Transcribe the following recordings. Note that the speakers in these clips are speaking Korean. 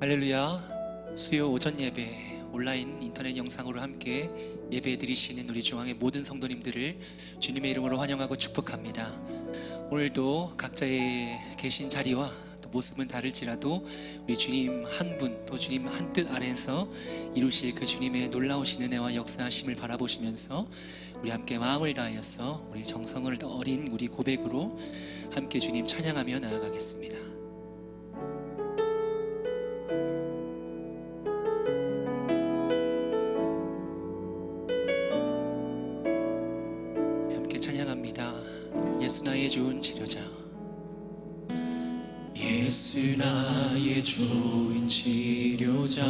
할렐루야. 수요 오전 예배 온라인 인터넷 영상으로 함께 예배 드리시는 우리 중앙의 모든 성도님들을 주님의 이름으로 환영하고 축복합니다. 오늘도 각자의 계신 자리와 또 모습은 다를지라도 우리 주님 한 분, 또 주님 한 뜻 아래에서 이루실 그 주님의 놀라우신 은혜와 역사하심을 바라보시면서 우리 함께 마음을 다하여서 우리 정성을 더 어린 우리 고백으로 함께 주님 찬양하며 나아가겠습니다. 예수 나의 좋은 치료자. 예수 나의 좋은 치료자.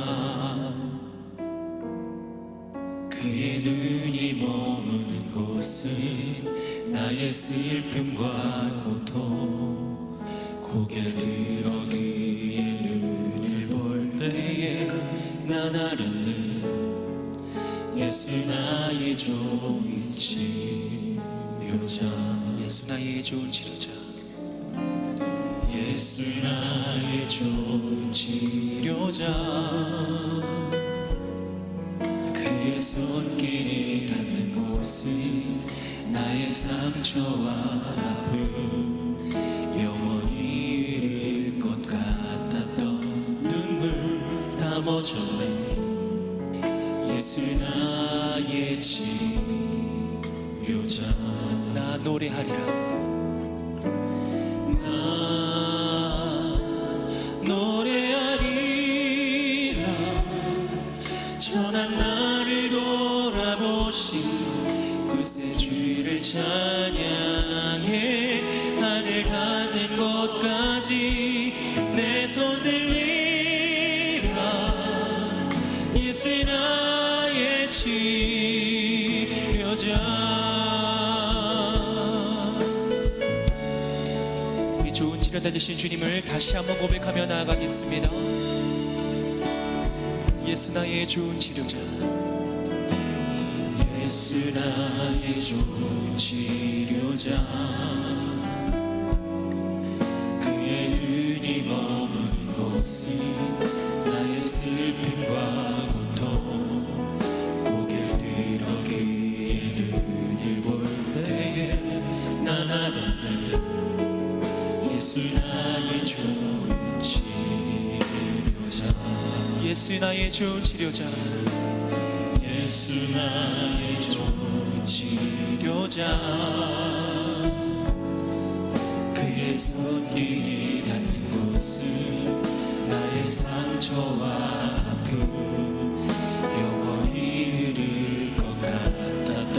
그의 눈이 머무는 곳은 나의 슬픔과 고통. 고개를 들어 그의 눈을 볼 때에 난 알았네. 예수 나의 좋은 치료자. 예수 나의 좋은 치료자. 예수 나의 좋은 치료자. 그의 손길이 닿는 곳은 나의 상처와 아픔 영원히 잃을 것 같았던 눈물 다 멎었네. 예수 나의 치료자. 나 노래하리라. 나 노래하리라. 전한 나를 돌아보신 구세주를 찬양해. 하늘 닿는 곳까지 내 손 들리라. 예수 나의 치료자. 치료해주신 주님을 다시 한번 고백하며 나아가겠습니다. 예수 나의 좋은 치료자. 예수 나의 좋은 치료자. 그의 눈이 머무는 곳은 나의 슬픔과 고통. 고개를 들어 그의 눈을 볼 때에 난 알았네. 예수 나의 좋은 치료자. 예수 나의 좋은 치료자. 예수 나의 좋은 치료자. 그의 손길이 닿는 곳은 나의 상처와 아픔 영원히 잃을 것 같았던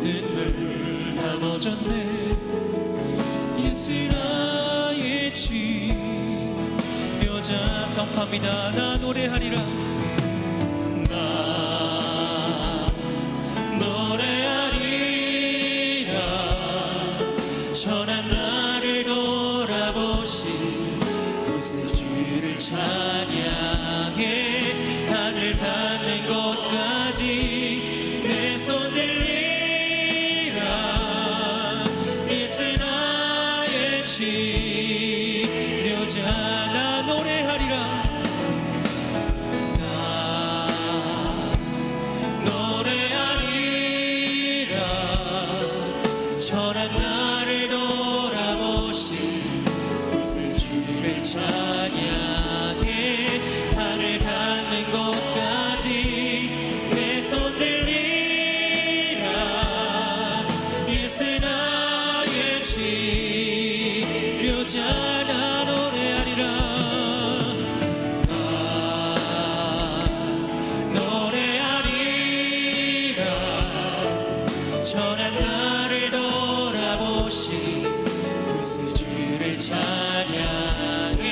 눈물 다 멎었네. 예수 나의 치료자. 선포합니다. 나 노래하리라. 나 노래하리라. 전한 나를 돌아보신 구세주를 찬양해. 하늘 닿는 곳까지 내 손 들리라. 예수 나의 치료자. 나 노래하리라. 나 노래하리라. 전한 나를 돌아보신 구세주를 찬양해. 하늘 닿는 곳까지 내 손 들리라. 예수 나의 치료자. 나 노래하리라. 나 노래하리라. 전한 나를 돌아보신 구세주를 찬양해.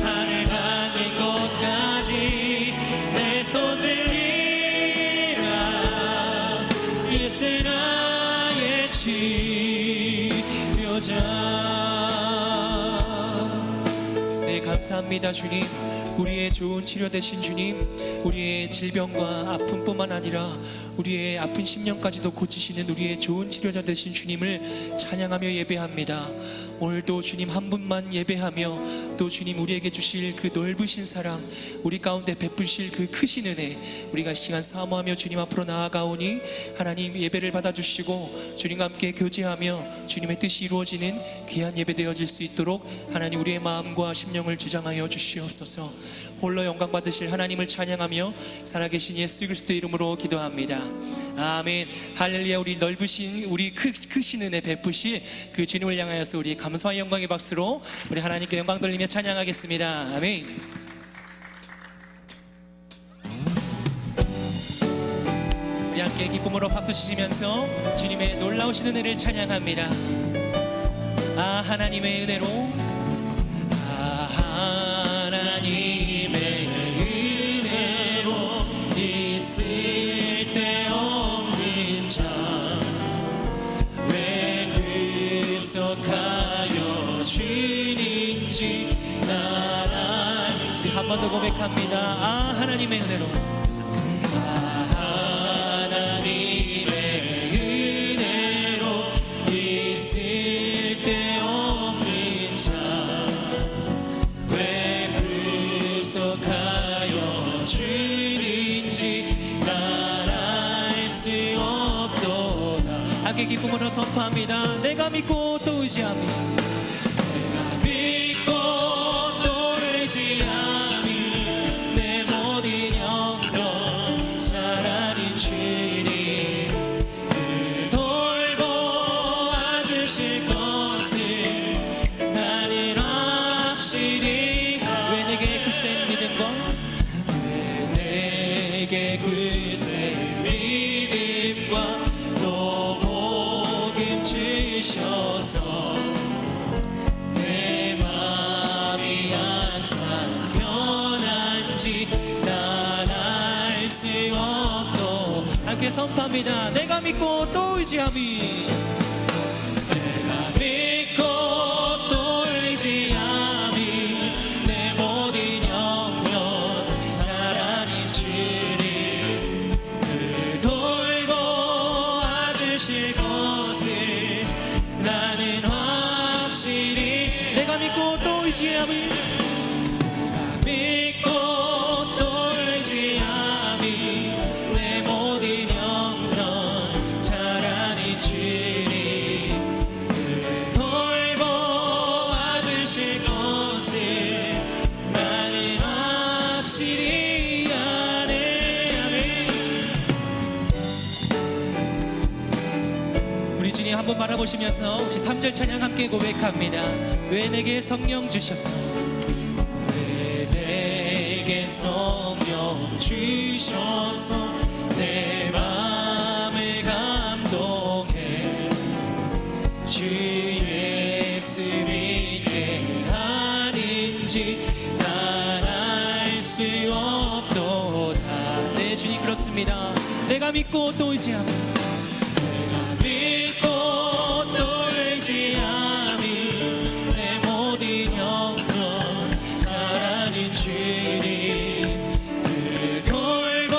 하늘 닿는 곳까지 내 손 들리라. 예수 나의 치료자. 네, 감사합니다 주님. 우리의 좋은 치료 되신 주님, 우리의 질병과 아픔뿐만 아니라 우리의 아픈 심령까지도 고치시는 우리의 좋은 치료자 되신 주님을 찬양하며 예배합니다. 오늘도 주님 한 분만 예배하며 또 주님 우리에게 주실 그 넓으신 사랑, 우리 가운데 베푸실 그 크신 은혜, 우리가 이 시간 사모하며 주님 앞으로 나아가오니 하나님 예배를 받아주시고 주님과 함께 교제하며 주님의 뜻이 이루어지는 귀한 예배 되어질 수 있도록 하나님 우리의 마음과 심령을 주장하여 주시옵소서. 홀로 영광 받으실 하나님을 찬양하며 살아계신 예수 그리스도의 이름으로 기도합니다. 아멘. 할렐루야. 우리 넓으신 우리 크신 은혜 베푸실 그 주님을 향하여서 우리 감사와 영광의 박수로 우리 하나님께 영광 돌리며 찬양하겠습니다. 아멘. 우리 함께 기쁨으로 박수 치시면서 주님의 놀라우신 은혜를 찬양합니다. 아 하나님의 은혜로, 아 하나님의 은혜로 있을 때 없는 자 왜 구속하여 주는지 나라. 한 번 더 고백합니다. 아 하나님의 은혜로, 아 하나님의 은혜로 있을 때 없는 자 왜 구속하여 주는지 난 알 수 없도다. 함께 기쁨으로 선포합니다. 내가 믿고 또 의지하며, 내가 믿고 또 의지하며 내 모든 영광 사랑인 주님 그 돌보 와주실 것을 나는 확실히. 왜 내게 그 센 믿음과, 왜 내게 그 센 믿음과 또 복음 주셔서 내 마음이 항상 변한지 난 알 수 없도. 함께 선포합니다. 내가 믿고 또 의지하며, 내가 믿고 또 의지하며 내 모든 영혼 사랑인 주님 그 돌보 와주실 것을 나는 확실히. 내가 믿고 또 의지하며, 내가 믿고 또 의지하며 내 모든 영혼 사랑인 주님 그 돌보 와주실 것을 나는 확실히 아네. 아멘. 우리 주님 한번 바라보시면서 우리 3절 찬양 함께 고백합니다. 왜 내게 성령 주셔서, 왜 내게 성령 주셔서 내 마음을 감동해 주 예수 믿게 하는지 난 알 수 없도다. 네 주님 그렇습니다. 내가 믿고 또 의지하며, 내가 믿고 또 의지하며 내 모든 영혼 사랑인 주님 그 돌보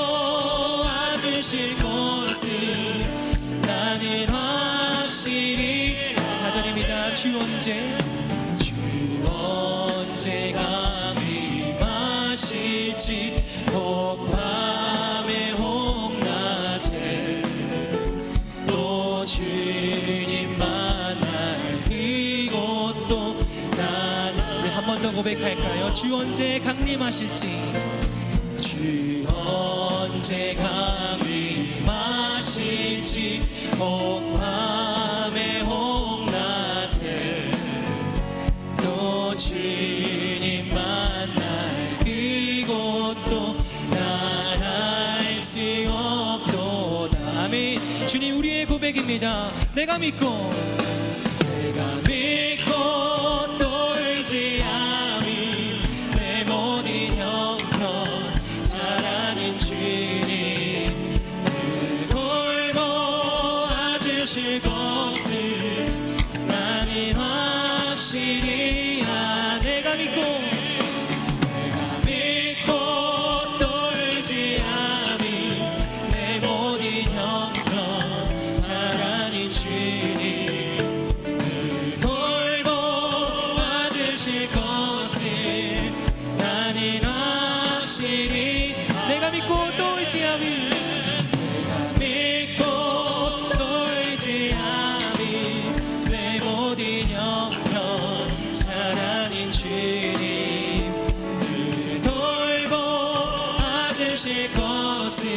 와주실 것을 나는 확실히. 4절입니다. 주 언제 강림하실지 혹 밤에 혹 낮에 또 주님 만날 그곳도 난. 우리 한 번 더 고백할까요? 주 언제 강림하실지, 주 언제 강림하실지 혹 밤에 혹 낮에 또 주님 만날 그곳도 난 알 수 없도다. 아멘. 주님 우리의 고백입니다. 내가 믿고, 내가 믿고 또 의지하며 내 모든 영혼 사랑인 주님 그 돌보 와주실 것을 나는 확실히. 내가 믿고, 내가 믿고 주실 것을 나는 확실히 내가 믿고 또 의지함이 내가 믿고 또 의지함이 내 모든 형편 잘 아는 주님 늘 돌보아주실 것을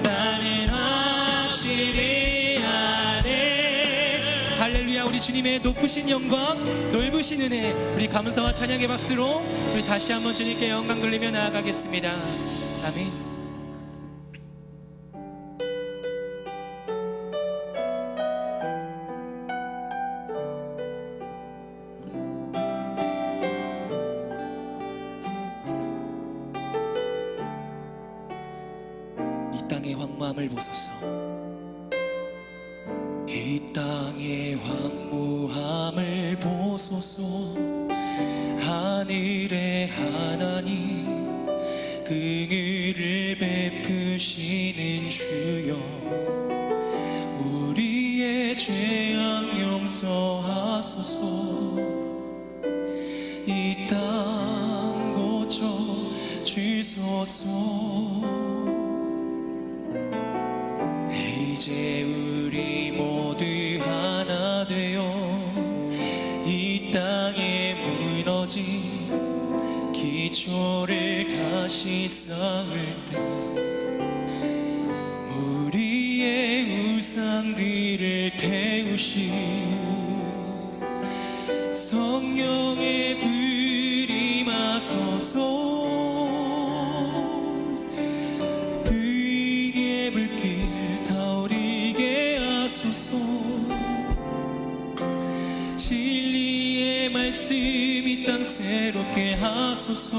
나는 확실히 아네. 할렐루야. 우리 주님의 높으신 영광 넓으신 은혜 우리 감사와 찬양의 박수로 우리 다시 한번 주님께 영광 돌리며 나아가겠습니다. 아멘. 이 땅의 황무함을 보소서. 이 땅의 황무함을 보소서. 하늘의 하나님 긍휼을 베푸시는 주여 우리의 죄악 용서하소서. 이 땅 고쳐 주소서. 이제 우리 모두 하나 되어 이 땅에 무너진 기초를 다시 쌓을 때 우리의 우상들을 태우신 성령의 불이 임하소서. 등의 불길 타오르게 하소서. 진리의 말씀 이 땅 새롭게 하소서.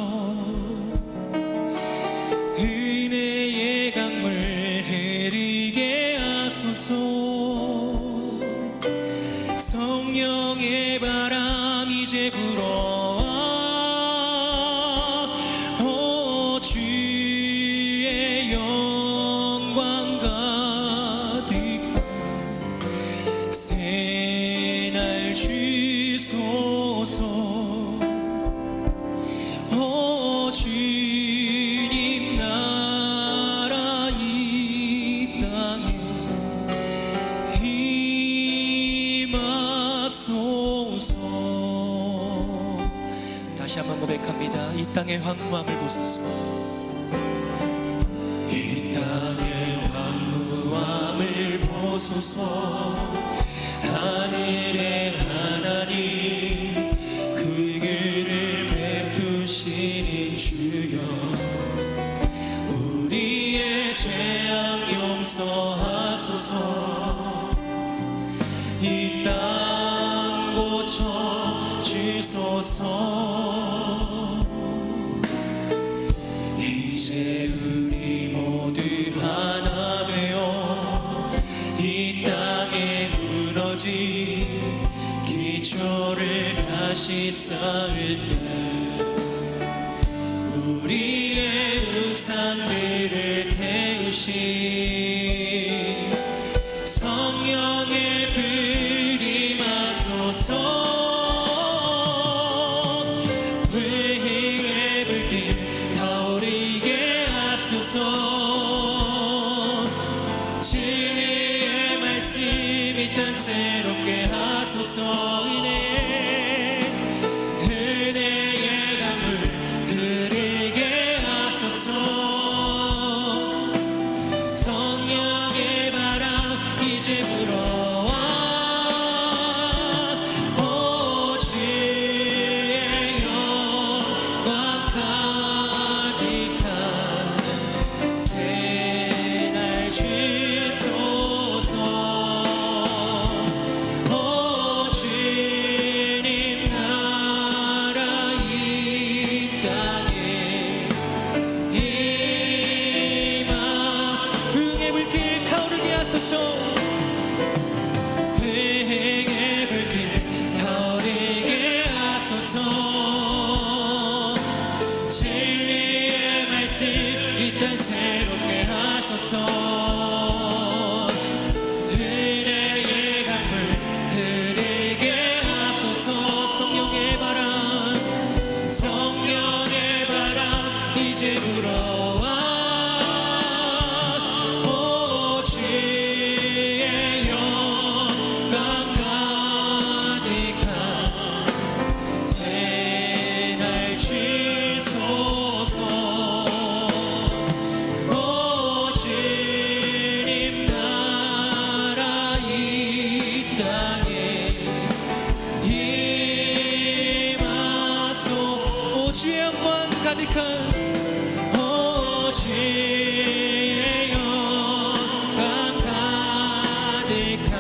은혜의 강물 흐르게 하소서. 성령의 바람 이제 불어와 오 주의 영광 가득한 새날 주소서. 오 주님 나라 이 땅에 임하소서. 다시 한번 고백합니다. 이 땅의 황무함을 보소서. 이 땅의 황무함을 보소서. 하늘의 하나님 긍휼을 베푸시는 주여 우리의 죄악 용서하소서. 이 땅 고쳐 주소서. 이제 우리 모두 하나 되어 이 땅에 무너진 기초를 다시 쌓을 때 우리의 우상들을 태우신 성령의 불이 임하소서. 회개의 불길 타오르게 하소서. 진리의 말씀 이 땅 새롭게 하소서. 은혜의 강물 흐르게 하소서. 성령의 바람 이제 불어와 오 주의 영광 가득한 새날 주소서. 오 주님 나라 이 땅에 임하. 불의 불길 타오르게 하소서. 불의 불길 타오르게 하소서. 진리의 말씀 이 땅 새롭게 하소서. 은혜의 강물 흐르게 하소서. 성령의 바람 이제 불어와 오 주의 영광 가득한 새날 주소서. 오 주님 나라 이 땅에 임하소. 오 주의 영광 가득한 오 주의 영광 가득한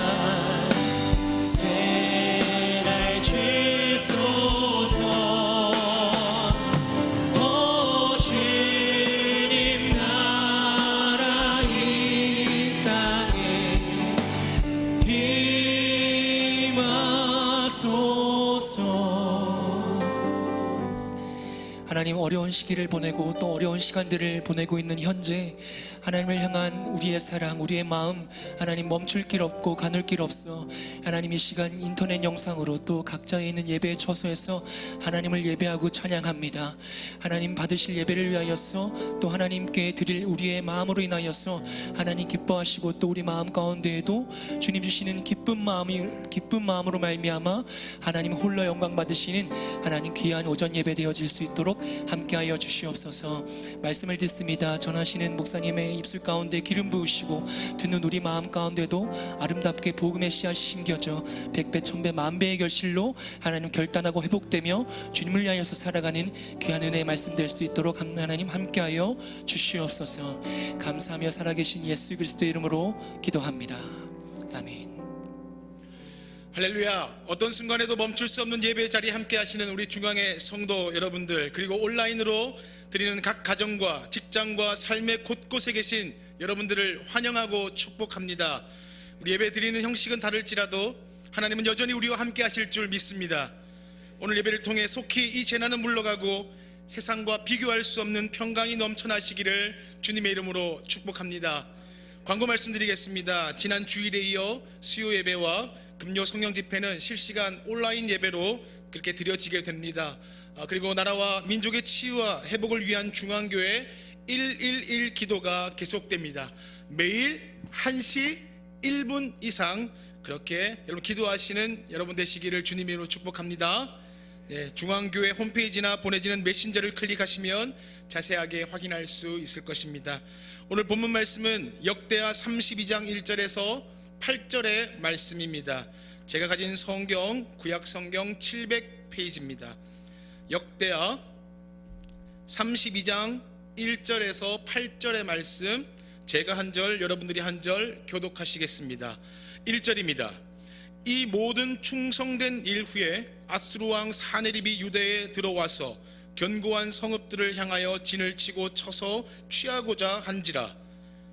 새날 주소서. 오 주님 나라 이 땅에 임하소서. 하나님, 어려운 시기를 보내고 또 어려운 시간들을 보내고 있는 현재 하나님을 향한 우리의 사랑, 우리의 마음 하나님 멈출 길 없고 가눌 길 없어. 하나님 이 시간 인터넷 영상으로 또 각자에 있는 예배의 처소에서 하나님을 예배하고 찬양합니다. 하나님 받으실 예배를 위하여서 또 하나님께 드릴 우리의 마음으로 인하여서 하나님 기뻐하시고 또 우리 마음 가운데에도 주님 주시는 기쁜 마음으로 말미암아 하나님 홀로 영광 받으시는 하나님 귀한 오전 예배 되어질 수 있도록 함께하여 주시옵소서. 말씀을 듣습니다. 전하시는 목사님의 입술 가운데 기름 부으시고 듣는 우리 마음 가운데도 아름답게 복음의 씨앗이 심겨져 백배 천배 만배의 결실로 하나님 결단하고 회복되며 주님을 위하여서 살아가는 귀한 은혜의 말씀 될 수 있도록 하나님 함께하여 주시옵소서. 감사하며 살아계신 예수 그리스도의 이름으로 기도합니다. 아멘. 할렐루야. 어떤 순간에도 멈출 수 없는 예배의 자리에 함께 하시는 우리 중앙의 성도 여러분들, 그리고 온라인으로 드리는 각 가정과 직장과 삶의 곳곳에 계신 여러분들을 환영하고 축복합니다. 우리 예배 드리는 형식은 다를지라도 하나님은 여전히 우리와 함께 하실 줄 믿습니다. 오늘 예배를 통해 속히 이 재난은 물러가고 세상과 비교할 수 없는 평강이 넘쳐나시기를 주님의 이름으로 축복합니다. 광고 말씀드리겠습니다. 지난 주일에 이어 수요 예배와 금요 성령 집회는 실시간 온라인 예배로 그렇게 드려지게 됩니다. 그리고 나라와 민족의 치유와 회복을 위한 중앙교회 111 기도가 계속됩니다. 매일 1시 1분 이상 그렇게 여러분 기도하시는 여러분 되시기를 주님의 이름으로 축복합니다. 중앙교회 홈페이지나 보내지는 메신저를 클릭하시면 자세하게 확인할 수 있을 것입니다. 오늘 본문 말씀은 역대하 32장 1절에서 8절의 말씀입니다. 제가 가진 성경 구약 성경 700페이지입니다. 역대하 32장 1절에서 8절의 말씀, 제가 한 절 여러분들이 한 절 교독하시겠습니다. 1절입니다. 이 모든 충성된 일 후에 아수르 왕 사네립이 유대에 들어와서 견고한 성읍들을 향하여 진을 치고 쳐서 취하고자 한지라.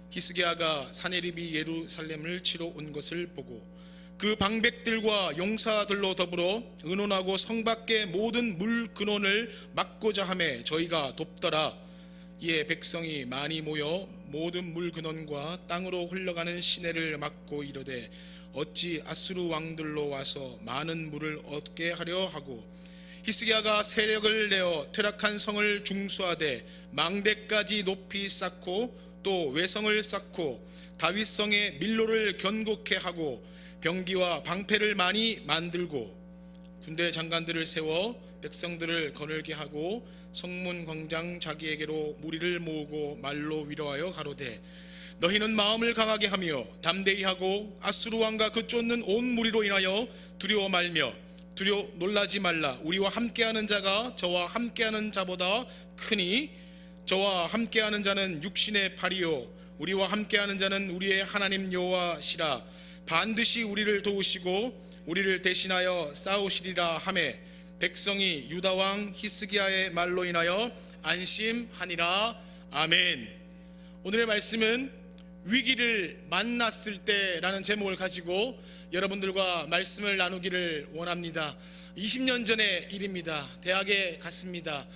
히스기야가 사네립이 예루살렘을 치러 온 것을 보고 그 방백들과 용사들로 더불어 의논하고 성 밖의 모든 물 근원을 막고자 하매 저희가 돕더라. 이에 백성이 많이 모여 모든 물 근원과 땅으로 흘러가는 시내를 막고 이르되 어찌 아수르 왕들로 와서 많은 물을 얻게 하려 하고, 히스기야가 세력을 내어 퇴락한 성을 중수하되 망대까지 높이 쌓고 또 외성을 쌓고 다윗성의 밀로를 견고케 하고 병기와 방패를 많이 만들고 군대 장관들을 세워 백성들을 거늘게 하고 성문 광장 자기에게로 무리를 모으고 말로 위로하여 가로되 너희는 마음을 강하게 하며 담대히 하고 아수르 왕과 그 쫓는 온 무리로 인하여 두려워 말며 두려워 놀라지 말라. 우리와 함께하는 자가 저와 함께하는 자보다 크니 저와 함께하는 자는 육신의 팔이요 우리와 함께하는 자는 우리의 하나님 여호와시라. 반드시 우리를 도우시고 우리를 대신하여 싸우시리라 하매 백성이 유다 왕 히스기야의 말로 인하여 안심하니라. 아멘. 오늘의 말씀은 위기를 만났을 때라는 제목을 가지고 여러분들과 말씀을 나누기를 원합니다. 20년 전의 일입니다. 대학에 갔습니다.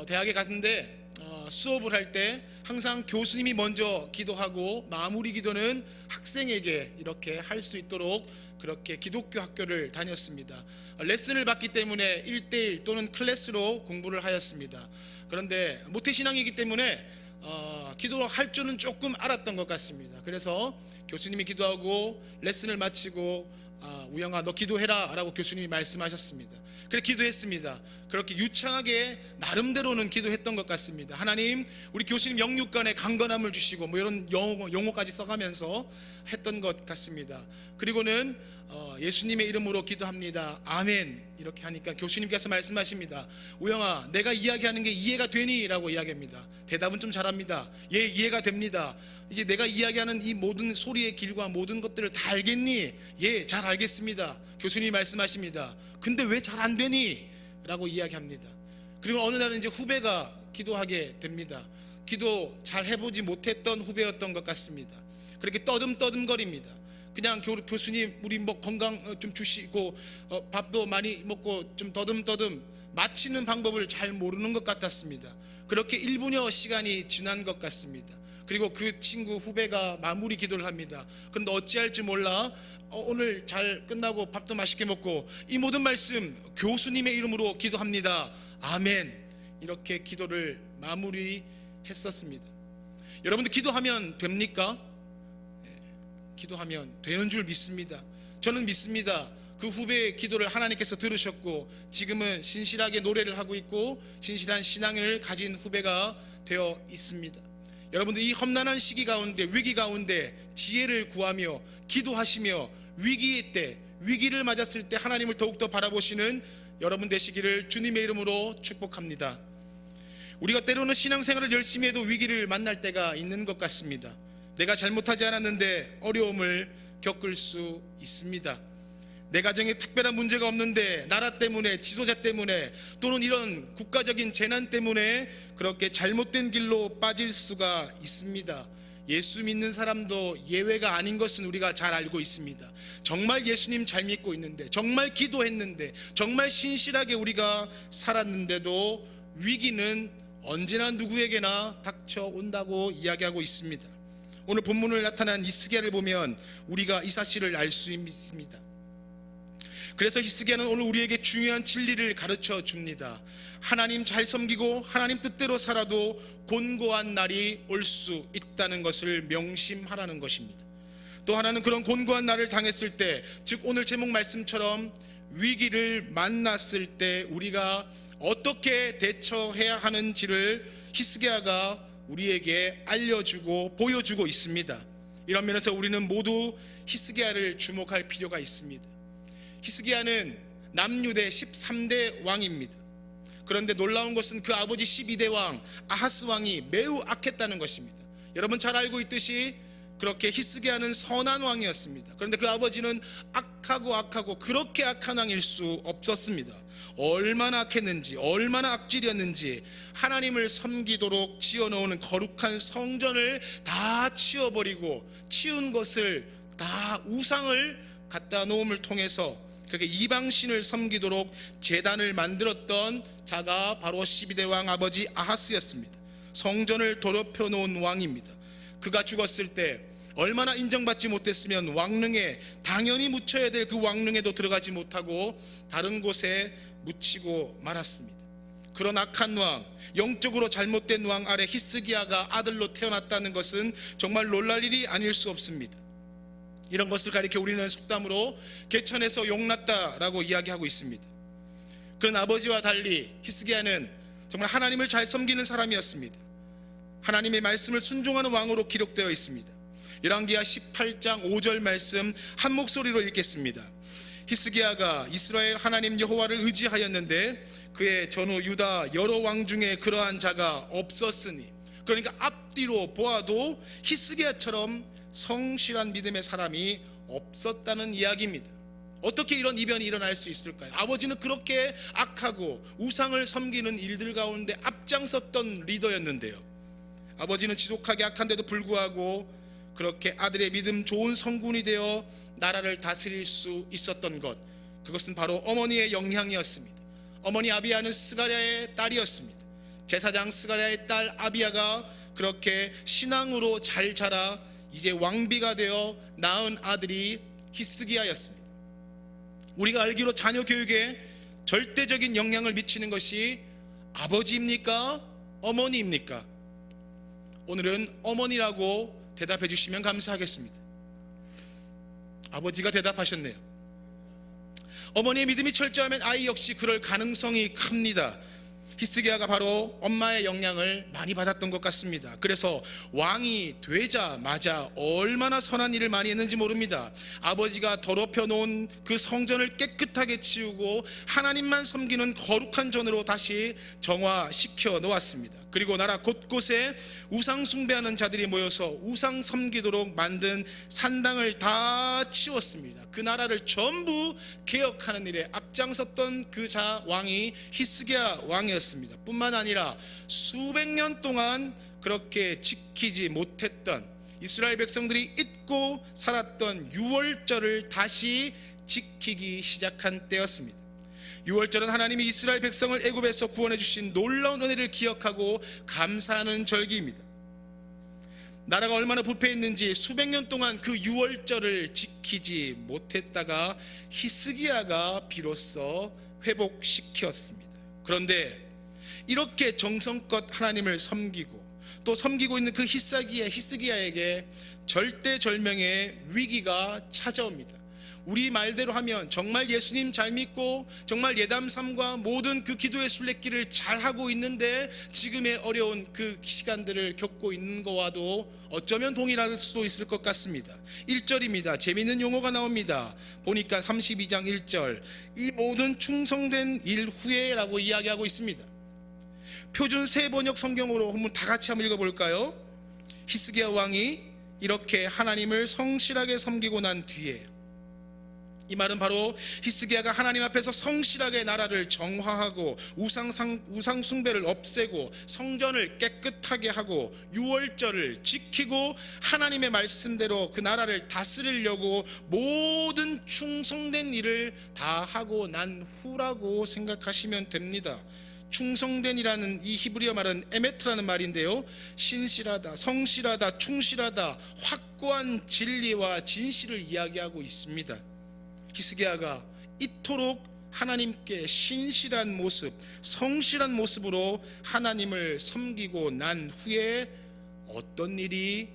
대학에 갔는데 수업을 할 때 항상 교수님이 먼저 기도하고 마무리 기도는 학생에게 이렇게 할 수 있도록 그렇게 기독교 학교를 다녔습니다. 레슨을 받기 때문에 1대1 또는 클래스로 공부를 하였습니다. 그런데 모태신앙이기 때문에 기도할 줄은 조금 알았던 것 같습니다. 그래서 교수님이 기도하고 레슨을 마치고 우영아 너 기도해라 라고 교수님이 말씀하셨습니다. 그래 기도했습니다. 그렇게 유창하게 나름대로는 기도했던 것 같습니다. 하나님 우리 교수님 영육간에 강건함을 주시고 뭐 이런 용어까지 써가면서 했던 것 같습니다. 그리고는 예수님의 이름으로 기도합니다. 아멘 이렇게 하니까 교수님께서 말씀하십니다. 우영아 내가 이야기하는 게 이해가 되니? 라고 이야기합니다. 대답은 좀 잘합니다. 예 이해가 됩니다. 이게 내가 이야기하는 이 모든 소리의 길과 모든 것들을 다 알겠니? 예 잘 알겠습니다. 교수님이 말씀하십니다. 근데 왜 잘 안 되니? 라고 이야기합니다. 그리고 어느 날은 이제 후배가 기도하게 됩니다. 기도 잘 해보지 못했던 후배였던 것 같습니다. 그렇게 떠듬떠듬거립니다. 그냥 교수님 우리 뭐 건강 좀 주시고 밥도 많이 먹고 좀 떠듬떠듬 마치는 방법을 잘 모르는 것 같았습니다. 그렇게 1분여 시간이 지난 것 같습니다. 그리고 그 친구 후배가 마무리 기도를 합니다. 그런데 어찌할지 몰라 오늘 잘 끝나고 밥도 맛있게 먹고 이 모든 말씀 교수님의 이름으로 기도합니다. 아멘 이렇게 기도를 마무리했었습니다. 여러분들 기도하면 됩니까? 기도하면 되는 줄 믿습니다. 저는 믿습니다. 그 후배의 기도를 하나님께서 들으셨고 지금은 신실하게 노래를 하고 있고 신실한 신앙을 가진 후배가 되어 있습니다. 여러분들 이 험난한 시기 가운데 위기 가운데 지혜를 구하며 기도하시며 위기의 때 위기를 맞았을 때 하나님을 더욱더 바라보시는 여러분 되시기를 주님의 이름으로 축복합니다. 우리가 때로는 신앙생활을 열심히 해도 위기를 만날 때가 있는 것 같습니다. 내가 잘못하지 않았는데 어려움을 겪을 수 있습니다. 내 가정에 특별한 문제가 없는데 나라 때문에 지도자 때문에 또는 이런 국가적인 재난 때문에 그렇게 잘못된 길로 빠질 수가 있습니다. 예수 믿는 사람도 예외가 아닌 것은 우리가 잘 알고 있습니다. 정말 예수님 잘 믿고 있는데 정말 기도했는데 정말 신실하게 우리가 살았는데도 위기는 언제나 누구에게나 닥쳐온다고 이야기하고 있습니다. 오늘 본문을 나타난 히스기야를 보면 우리가 이 사실을 알 수 있습니다. 그래서 히스기야는 오늘 우리에게 중요한 진리를 가르쳐 줍니다. 하나님 잘 섬기고 하나님 뜻대로 살아도 곤고한 날이 올 수 있다는 것을 명심하라는 것입니다. 또 하나는 그런 곤고한 날을 당했을 때, 즉 오늘 제목 말씀처럼 위기를 만났을 때 우리가 어떻게 대처해야 하는지를 히스기야가 우리에게 알려주고 보여주고 있습니다. 이런 면에서 우리는 모두 히스기야를 주목할 필요가 있습니다. 히스기야는 남유대 13대 왕입니다. 그런데 놀라운 것은 그 아버지 12대 왕 아하스 왕이 매우 악했다는 것입니다. 여러분 잘 알고 있듯이 그렇게 히스기야는 선한 왕이었습니다. 그런데 그 아버지는 악하고 그렇게 악한 왕일 수 없었습니다. 얼마나 악했는지 얼마나 악질이었는지 하나님을 섬기도록 지어놓은 거룩한 성전을 다 치워버리고 치운 것을 다 우상을 갖다 놓음을 통해서 그렇게 이방신을 섬기도록 제단을 만들었던 자가 바로 12대 왕 아버지 아하스였습니다. 성전을 더럽혀 놓은 왕입니다. 그가 죽었을 때 얼마나 인정받지 못했으면 왕릉에 당연히 묻혀야 될 그 왕릉에도 들어가지 못하고 다른 곳에 묻히고 말았습니다. 그런 악한 왕, 영적으로 잘못된 왕 아래 히스기야가 아들로 태어났다는 것은 정말 놀랄 일이 아닐 수 없습니다. 이런 것을 가리켜 우리는 속담으로 개천에서 용났다라고 이야기하고 있습니다. 그런 아버지와 달리 히스기야는 정말 하나님을 잘 섬기는 사람이었습니다. 하나님의 말씀을 순종하는 왕으로 기록되어 있습니다. 열왕기하 18장 5절 말씀 한 목소리로 읽겠습니다. 히스기야가 이스라엘 하나님 여호와를 의지하였는데 그의 전후 유다 여러 왕 중에 그러한 자가 없었으니, 그러니까 앞뒤로 보아도 히스기야처럼 성실한 믿음의 사람이 없었다는 이야기입니다. 어떻게 이런 이변이 일어날 수 있을까요? 아버지는 그렇게 악하고 우상을 섬기는 일들 가운데 앞장섰던 리더였는데요, 아버지는 지독하게 악한데도 불구하고 그렇게 아들의 믿음 좋은 성군이 되어 나라를 다스릴 수 있었던 것, 그것은 바로 어머니의 영향이었습니다. 어머니 아비야는 스가랴의 딸이었습니다. 제사장 스가랴의 딸 아비야가 그렇게 신앙으로 잘 자라 이제 왕비가 되어 낳은 아들이 히스기야였습니다. 우리가 알기로 자녀 교육에 절대적인 영향을 미치는 것이 아버지입니까? 어머니입니까? 오늘은 어머니라고 대답해 주시면 감사하겠습니다. 아버지가 대답하셨네요. 어머니의 믿음이 철저하면 아이 역시 그럴 가능성이 큽니다. 히스기야가 바로 엄마의 영향을 많이 받았던 것 같습니다. 그래서 왕이 되자마자 얼마나 선한 일을 많이 했는지 모릅니다. 아버지가 더럽혀 놓은 그 성전을 깨끗하게 치우고 하나님만 섬기는 거룩한 전으로 다시 정화시켜 놓았습니다. 그리고 나라 곳곳에 우상 숭배하는 자들이 모여서 우상 섬기도록 만든 산당을 다 치웠습니다. 그 나라를 전부 개혁하는 일에 앞장섰던 그 왕이 히스기야 왕이었습니다. 뿐만 아니라 수백 년 동안 그렇게 지키지 못했던 이스라엘 백성들이 잊고 살았던 유월절을 다시 지키기 시작한 때였습니다. 유월절은 하나님이 이스라엘 백성을 애굽에서 구원해 주신 놀라운 은혜를 기억하고 감사하는 절기입니다. 나라가 얼마나 부패했는지 수백 년 동안 그 유월절을 지키지 못했다가 히스기야가 비로소 회복시켰습니다. 그런데 이렇게 정성껏 하나님을 섬기고 또 섬기고 있는 그 히스기야에게 절대절명의 위기가 찾아옵니다. 우리 말대로 하면 정말 예수님 잘 믿고 정말 예담삼과 모든 그 기도의 순례길을 잘 하고 있는데 지금의 어려운 그 시간들을 겪고 있는 거와도 어쩌면 동일할 수도 있을 것 같습니다. 1절입니다. 재미있는 용어가 나옵니다. 보니까 32장 1절, 이 모든 충성된 일 후에라고 이야기하고 있습니다. 표준 새 번역 성경으로 한번 다 같이 한번 읽어볼까요? 히스기야 왕이 이렇게 하나님을 성실하게 섬기고 난 뒤에, 이 말은 바로 히스기야가 하나님 앞에서 성실하게 나라를 정화하고 우상 숭배를 없애고 성전을 깨끗하게 하고 유월절을 지키고 하나님의 말씀대로 그 나라를 다스리려고 모든 충성된 일을 다 하고 난 후라고 생각하시면 됩니다. 충성된이라는 이 히브리어 말은 에메트라는 말인데요, 신실하다, 성실하다, 충실하다, 확고한 진리와 진실을 이야기하고 있습니다. 히스기야가 이토록 하나님께 신실한 모습, 성실한 모습으로 하나님을 섬기고 난 후에 어떤 일이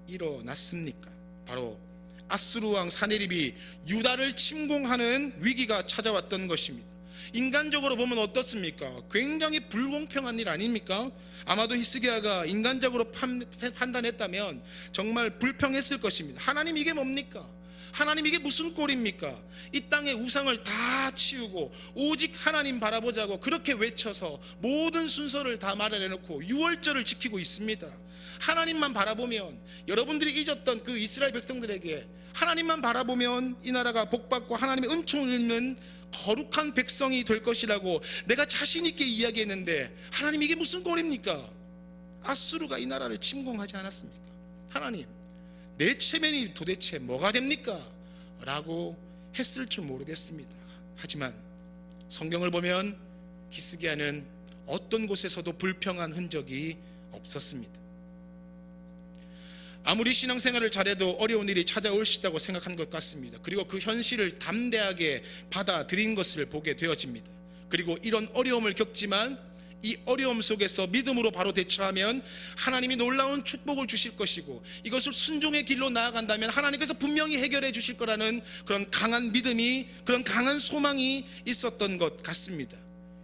일어났습니까? 바로 아수르 왕 사네립이 유다를 침공하는 위기가 찾아왔던 것입니다. 인간적으로 보면 어떻습니까? 굉장히 불공평한 일 아닙니까? 아마도 히스기야가 인간적으로 판단했다면 정말 불평했을 것입니다. 하나님 이게 뭡니까? 하나님 이게 무슨 꼴입니까? 이 땅의 우상을 다 치우고 오직 하나님 바라보자고 그렇게 외쳐서 모든 순서를 다 말해놓고 유월절을 지키고 있습니다. 하나님만 바라보면, 여러분들이 잊었던 그 이스라엘 백성들에게 하나님만 바라보면 이 나라가 복받고 하나님의 은총을 입는 거룩한 백성이 될 것이라고 내가 자신 있게 이야기했는데 하나님 이게 무슨 꼴입니까? 아수르가 이 나라를 침공하지 않았습니까? 하나님 내 체면이 도대체 뭐가 됩니까? 라고 했을 줄 모르겠습니다. 하지만 성경을 보면 히스기야는 어떤 곳에서도 불평한 흔적이 없었습니다. 아무리 신앙생활을 잘해도 어려운 일이 찾아올 수있다고 생각한 것 같습니다. 그리고 그 현실을 담대하게 받아들인 것을 보게 되어집니다. 그리고 이런 어려움을 겪지만 이 어려움 속에서 믿음으로 바로 대처하면 하나님이 놀라운 축복을 주실 것이고, 이것을 순종의 길로 나아간다면 하나님께서 분명히 해결해 주실 거라는 그런 강한 믿음이, 그런 강한 소망이 있었던 것 같습니다.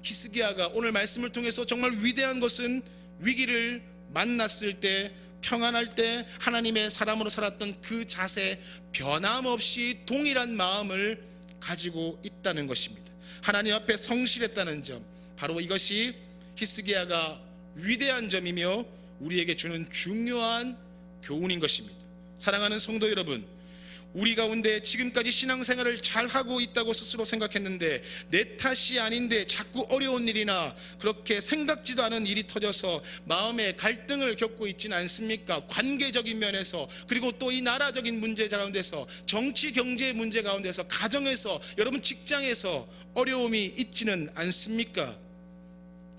히스기야가 오늘 말씀을 통해서 정말 위대한 것은 위기를 만났을 때, 평안할 때 하나님의 사람으로 살았던 그 자세, 변함없이 동일한 마음을 가지고 있다는 것입니다. 하나님 앞에 성실했다는 점, 바로 이것이 히스기야가 위대한 점이며 우리에게 주는 중요한 교훈인 것입니다. 사랑하는 성도 여러분, 우리 가운데 지금까지 신앙생활을 잘하고 있다고 스스로 생각했는데 내 탓이 아닌데 자꾸 어려운 일이나 그렇게 생각지도 않은 일이 터져서 마음에 갈등을 겪고 있지는 않습니까? 관계적인 면에서, 그리고 또 이 나라적인 문제 가운데서, 정치 경제 문제 가운데서, 가정에서, 여러분 직장에서 어려움이 있지는 않습니까?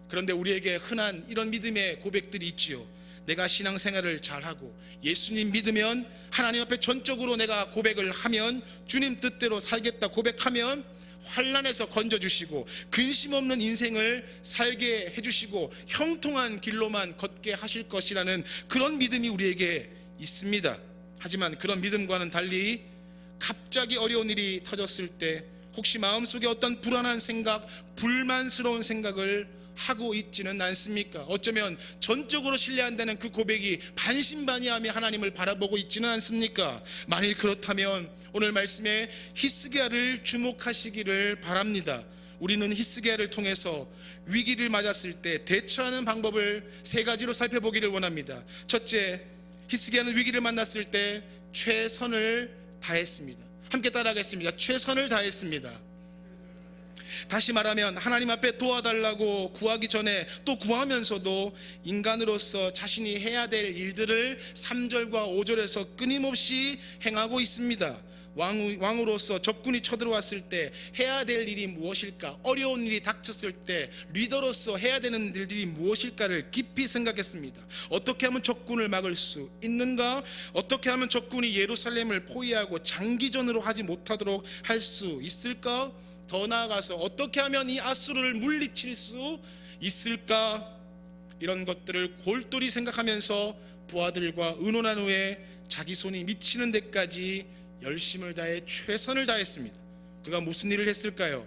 그런데 우리에게 흔한 이런 믿음의 고백들이 있지요. 내가 신앙생활을 잘하고 예수님 믿으면 하나님 앞에 전적으로 내가 고백을 하면 주님 뜻대로 살겠다 고백하면 환난에서 건져주시고 근심 없는 인생을 살게 해주시고 형통한 길로만 걷게 하실 것이라는 그런 믿음이 우리에게 있습니다. 하지만 그런 믿음과는 달리 갑자기 어려운 일이 터졌을 때 혹시 마음속에 어떤 불안한 생각, 불만스러운 생각을 하고 있지는 않습니까? 어쩌면 전적으로 신뢰한다는 그 고백이 반신반의하며 하나님을 바라보고 있지는 않습니까? 만일 그렇다면 오늘 말씀에 히스기야를 주목하시기를 바랍니다. 우리는 히스기야를 통해서 위기를 맞았을 때 대처하는 방법을 세 가지로 살펴보기를 원합니다. 첫째, 히스기야는 위기를 만났을 때 최선을 다했습니다. 함께 따라하겠습니다. 최선을 다했습니다. 다시 말하면 하나님 앞에 도와달라고 구하기 전에 또 구하면서도 인간으로서 자신이 해야 될 일들을 3절과 5절에서 끊임없이 행하고 있습니다. 왕으로서 적군이 쳐들어왔을 때 해야 될 일이 무엇일까? 어려운 일이 닥쳤을 때 리더로서 해야 되는 일들이 무엇일까를 깊이 생각했습니다. 어떻게 하면 적군을 막을 수 있는가? 어떻게 하면 적군이 예루살렘을 포위하고 장기전으로 하지 못하도록 할 수 있을까? 더 나아가서 어떻게 하면 이 아수르를 물리칠 수 있을까? 이런 것들을 골똘히 생각하면서 부하들과 의논한 후에 자기 손이 미치는 데까지 열심을 다해 최선을 다했습니다. 그가 무슨 일을 했을까요?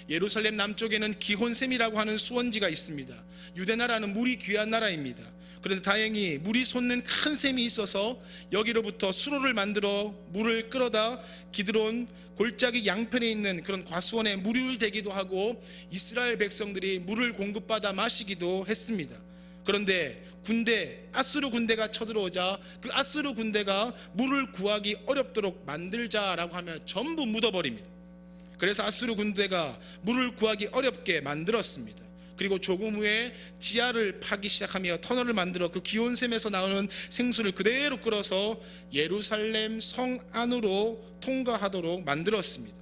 예루살렘 남쪽에는 기혼샘이라고 하는 수원지가 있습니다. 유대나라는 물이 귀한 나라입니다. 그런데 다행히 물이 솟는 큰 샘이 있어서 여기로부터 수로를 만들어 물을 끌어다 기드론 골짜기 양편에 있는 그런 과수원에 물을 대기도 하고 이스라엘 백성들이 물을 공급받아 마시기도 했습니다. 그런데 아수르 군대가 쳐들어오자 그 아수르 군대가 물을 구하기 어렵도록 만들자라고 하면 전부 묻어버립니다. 그래서 아수르 군대가 물을 구하기 어렵게 만들었습니다. 그리고 조금 후에 지하를 파기 시작하며 터널을 만들어 그 기온샘에서 나오는 생수를 그대로 끌어서 예루살렘 성 안으로 통과하도록 만들었습니다.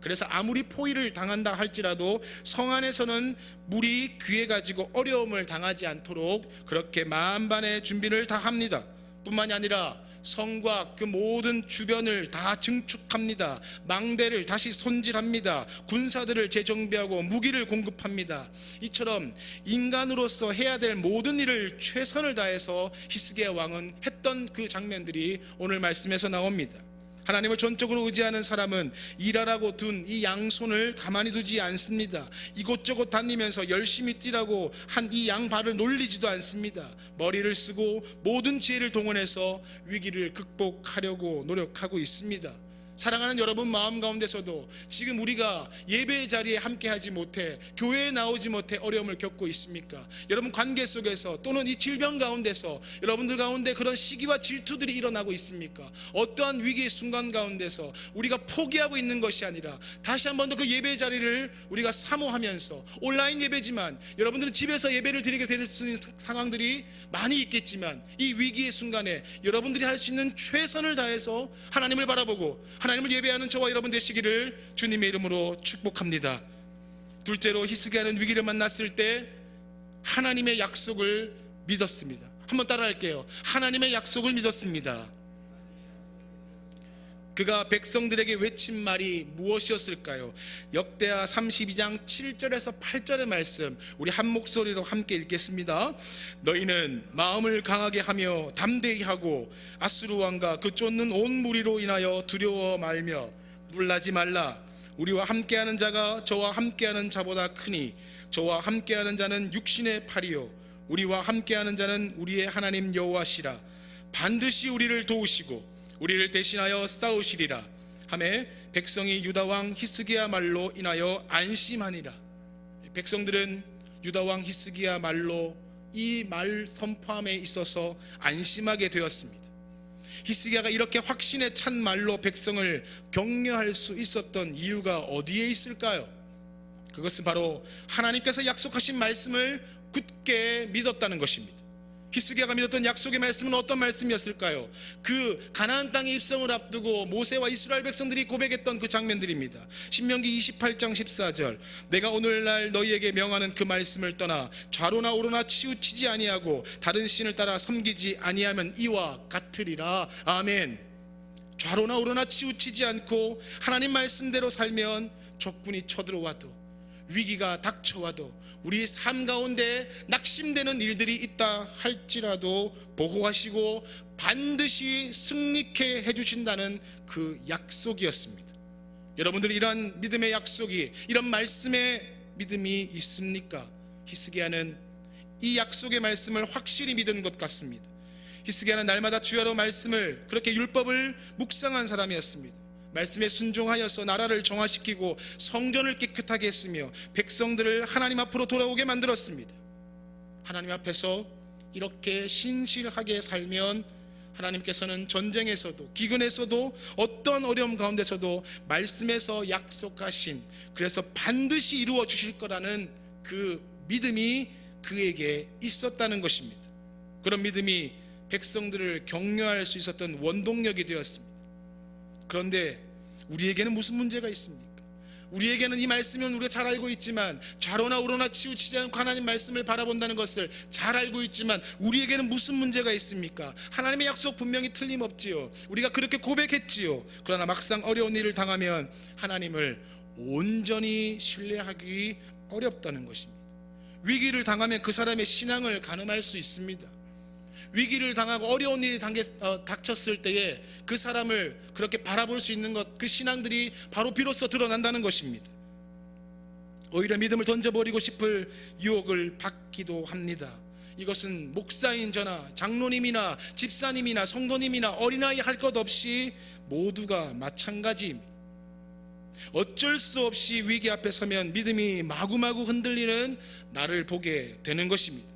그래서 아무리 포위를 당한다 할지라도 성 안에서는 물이 귀해가지고 어려움을 당하지 않도록 그렇게 만반의 준비를 다 합니다. 뿐만이 아니라 성과 그 모든 주변을 다 증축합니다. 망대를 다시 손질합니다. 군사들을 재정비하고 무기를 공급합니다. 이처럼 인간으로서 해야 될 모든 일을 최선을 다해서 히스기야 왕은 했던 그 장면들이 오늘 말씀에서 나옵니다. 하나님을 전적으로 의지하는 사람은 일하라고 둔 이 양손을 가만히 두지 않습니다. 이곳저곳 다니면서 열심히 뛰라고 한 이 양발을 놀리지도 않습니다. 머리를 쓰고 모든 지혜를 동원해서 위기를 극복하려고 노력하고 있습니다. 사랑하는 여러분 마음 가운데서도 지금 우리가 예배의 자리에 함께하지 못해 교회에 나오지 못해 어려움을 겪고 있습니까? 여러분 관계 속에서 또는 이 질병 가운데서 여러분들 가운데 그런 시기와 질투들이 일어나고 있습니까? 어떠한 위기의 순간 가운데서 우리가 포기하고 있는 것이 아니라 다시 한 번 더 그 예배의 자리를 우리가 사모하면서 온라인 예배지만 여러분들은 집에서 예배를 드리게 될 수 있는 상황들이 많이 있겠지만 이 위기의 순간에 여러분들이 할 수 있는 최선을 다해서 하나님을 바라보고 하나님을 예배하는 저와 여러분 되시기를 주님의 이름으로 축복합니다. 둘째로 히스기야는 위기를 만났을 때 하나님의 약속을 믿었습니다. 한번 따라할게요. 하나님의 약속을 믿었습니다. 그가 백성들에게 외친 말이 무엇이었을까요? 역대하 32장 7절에서 8절의 말씀 우리 한 목소리로 함께 읽겠습니다. 너희는 마음을 강하게 하며 담대히 하고 아수르 왕과 그 쫓는 온 무리로 인하여 두려워 말며 놀라지 말라. 우리와 함께하는 자가 저와 함께하는 자보다 크니 저와 함께하는 자는 육신의 팔이요 우리와 함께하는 자는 우리의 하나님 여호와시라. 반드시 우리를 도우시고 우리를 대신하여 싸우시리라 하매 백성이 유다왕 히스기야 말로 인하여 안심하니라. 백성들은 유다왕 히스기야 말로 이 말 선포함에 있어서 안심하게 되었습니다. 히스기야가 이렇게 확신에 찬 말로 백성을 격려할 수 있었던 이유가 어디에 있을까요? 그것은 바로 하나님께서 약속하신 말씀을 굳게 믿었다는 것입니다. 히스기야가 믿었던 약속의 말씀은 어떤 말씀이었을까요? 그 가나안 땅의 입성을 앞두고 모세와 이스라엘 백성들이 고백했던 그 장면들입니다. 신명기 28장 14절, 내가 오늘날 너희에게 명하는 그 말씀을 떠나 좌로나 우로나 치우치지 아니하고 다른 신을 따라 섬기지 아니하면 이와 같으리라. 아멘. 좌로나 우로나 치우치지 않고 하나님 말씀대로 살면 적군이 쳐들어와도, 위기가 닥쳐와도, 우리 삶 가운데 낙심되는 일들이 있다 할지라도 보호하시고 반드시 승리케 해주신다는 그 약속이었습니다. 여러분들 이러한 믿음의 약속이, 이런 말씀의 믿음이 있습니까? 히스기야는 이 약속의 말씀을 확실히 믿은 것 같습니다. 히스기야는 날마다 주야로 말씀을, 그렇게 율법을 묵상한 사람이었습니다. 말씀에 순종하여서 나라를 정화시키고 성전을 깨끗하게 했으며 백성들을 하나님 앞으로 돌아오게 만들었습니다. 하나님 앞에서 이렇게 신실하게 살면 하나님께서는 전쟁에서도, 기근에서도, 어떤 어려움 가운데서도 말씀에서 약속하신, 그래서 반드시 이루어 주실 거라는 그 믿음이 그에게 있었다는 것입니다. 그런 믿음이 백성들을 격려할 수 있었던 원동력이 되었습니다. 그런데 우리에게는 무슨 문제가 있습니까? 우리에게는 이 말씀은 우리가 잘 알고 있지만, 좌로나 우로나 치우치지 않고 하나님 말씀을 바라본다는 것을 잘 알고 있지만 우리에게는 무슨 문제가 있습니까? 하나님의 약속 분명히 틀림없지요. 우리가 그렇게 고백했지요. 그러나 막상 어려운 일을 당하면 하나님을 온전히 신뢰하기 어렵다는 것입니다. 위기를 당하면 그 사람의 신앙을 가늠할 수 있습니다. 위기를 당하고 어려운 일이 닥쳤을 때에 그 사람을 그렇게 바라볼 수 있는 것, 그 신앙들이 바로 비로소 드러난다는 것입니다. 오히려 믿음을 던져버리고 싶을 유혹을 받기도 합니다. 이것은 목사인 저나 장로님이나 집사님이나 성도님이나 어린아이 할 것 없이 모두가 마찬가지입니다. 어쩔 수 없이 위기 앞에 서면 믿음이 마구마구 흔들리는 나를 보게 되는 것입니다.